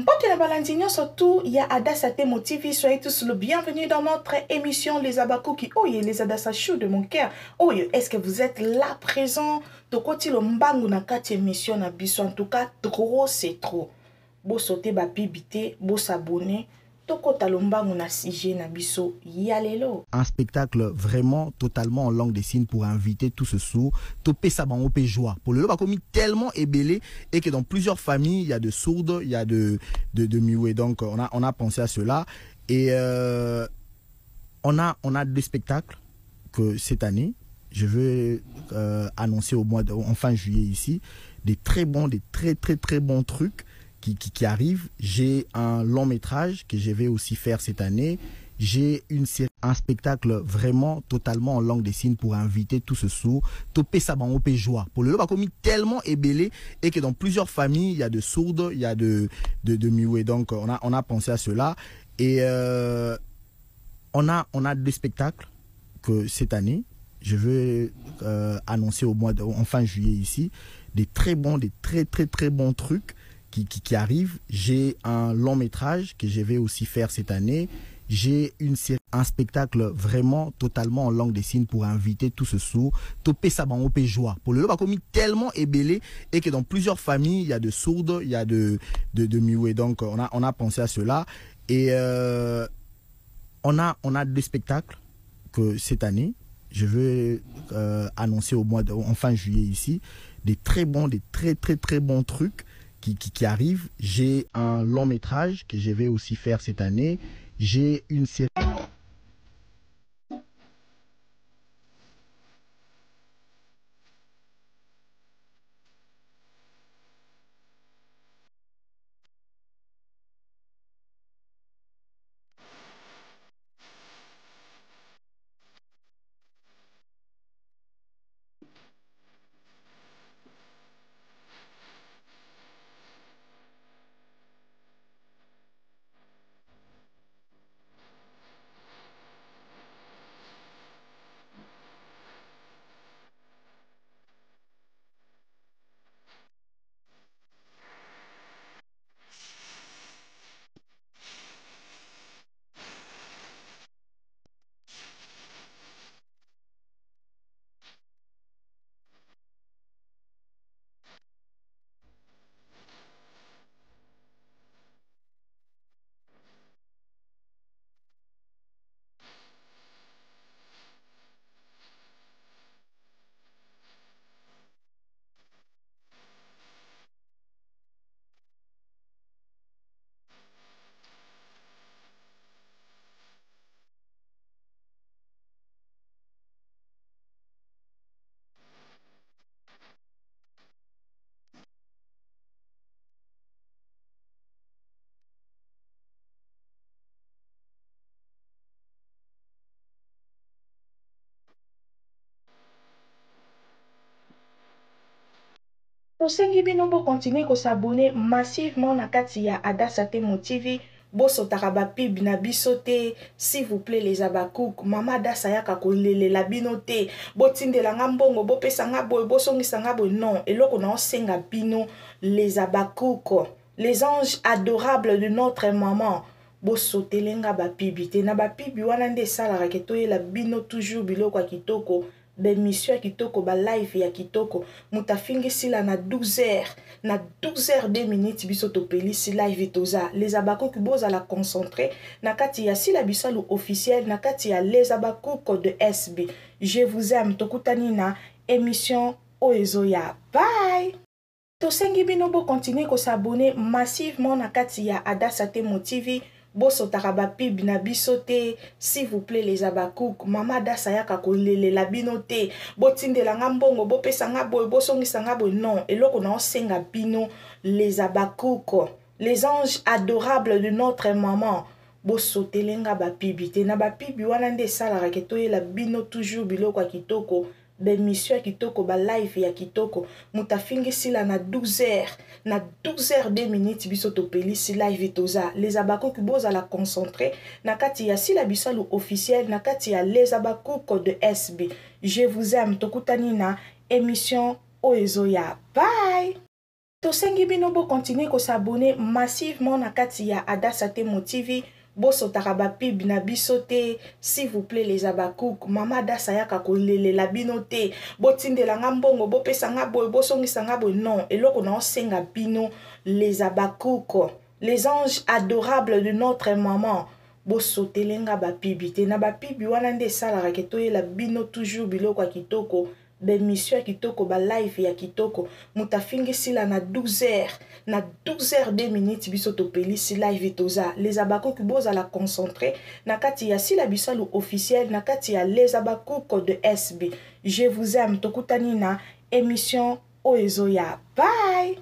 Mpote na balandinyo surtout, il y a Adassa Temo TV, soyez tous le bienvenue dans notre émission Les Abakuki. Oh, les Adassa chou de mon cœur. Oh, est-ce que vous êtes là présent? Tokoti lo mbangu na kati émission na biso. En tout cas, trop c'est trop. Bo sauter ba pibité, bo s'abonner. Tokota lo mbangu na sujet na biso. Yalelo. Un spectacle vraiment totalement en langue des signes pour inviter tout ce sourd. Topé saban opé joie. Pour le lot, commis tellement ébélé et que dans plusieurs familles, il y a de sourdes, il y a de muets. Donc, on a pensé à cela. Et on a des spectacles que cette année, je veux annoncer en fin juillet ici, des très bons trucs qui arrivent. J'ai un long métrage que je vais aussi faire cette année. J'ai un spectacle vraiment totalement en langue des signes pour inviter tout ce sourd. Topé saban opé joie. Pour le lot, commis tellement ébélé et que dans plusieurs familles, il y a de sourdes, il y a de muets. Donc, on a pensé à cela. Et on a des spectacles que cette année, je veux annoncer en fin juillet ici, des très bons trucs qui arrivent. J'ai un long métrage que je vais aussi faire cette année. J'ai un spectacle vraiment totalement en langue des signes pour inviter tout ce sourd. Topé saban opé joie. Pour le lot, commis tellement ébélé et que dans plusieurs familles, il y a de sourdes, il y a de muets. Donc, on a pensé à cela. Et on a des spectacles que cette année, je veux annoncer en fin juillet ici, des très bons trucs qui arrivent. J'ai un long métrage que je vais aussi faire cette année. J'ai une série. Tosengi bino bo continuer ko s'abonner massivement na kati ya Adassa Temo TV. Bo sotaka ba pib na biso te, s'il vous plaît les Abakouk. Mama Adassa yaka ko lelela bino te. Bo tindela nga mbongo, bo pesa nga boy, bo songisa nga boy. Non, eloko na osenga bino les Abakouk. Les anges adorables de notre maman. Bo sotelenga ba pibite na ba pibi wana nde salara ke toyela bino toujours biloko ya kitoko. Ben mission ya kitoko, ba live ya kitoko. Mutafingi sila na 12h. Na 12h 2 minutes biso topeli si live toza. Les Abakouk boza la concentrer. Na kati ya sila bisalu officiel. Na kati ya les Abakouk de SB. Je vous aime. Tokutani na émission Oezoya. Bye! Tosengi bino bo continuer ko s'abonner massivement na kati ya Adassa Temo TV. Bo sotaka ba pib na biso te, s'il vous plaît les Abakouk. Mama Adassa yaka ko lelela bino te. Bo tindela nga mbongo, bo pesa nga boy, bo songisa nga boy. Non, eloko na osenga bino les Abakouk. Les anges adorables de notre maman. Bo sotelenga ba pibite na ba pibi wana nde salara ke toyela bino toujours biloko ya kitoko. Ben mission ya kitoko, ba live ya kitoko. Mutafingi sila na 12h. Na 12h 2 minutes biso topeli si live toza. Les Abakouk boza la concentrer. Na kati ya sila bisalu officiel. Na kati ya les Abakouk de SB. Je vous aime. Tokutani na émission Oezoya. Bye! tosengi bino bo continuer ko s'abonner massivement na kati ya Adassa Temo TV. Boso taraba pib na bisote, s'il vous plaît les abakouk, mama Adassa yaka kolele la binote, botinde la ngambongo, bo pesa ngabo, bo songisa ngabo, non, eloko na osenga bino les abakouk, les anges adorables de notre maman. Boso telenga ba pibite, na ba pibi wana nde sala raketo la bino toujours biloko ya kitoko. Mission kitoko ba live ya kitoko mutafingi sila na 12h na 12h 2 minutes biso topeli si live toza les abakouk boza la concentrer na kati ya sila bisalu officiel na kati ya les abakouk de SB. Je vous aime, tokutani na émission Oezoya. Bye.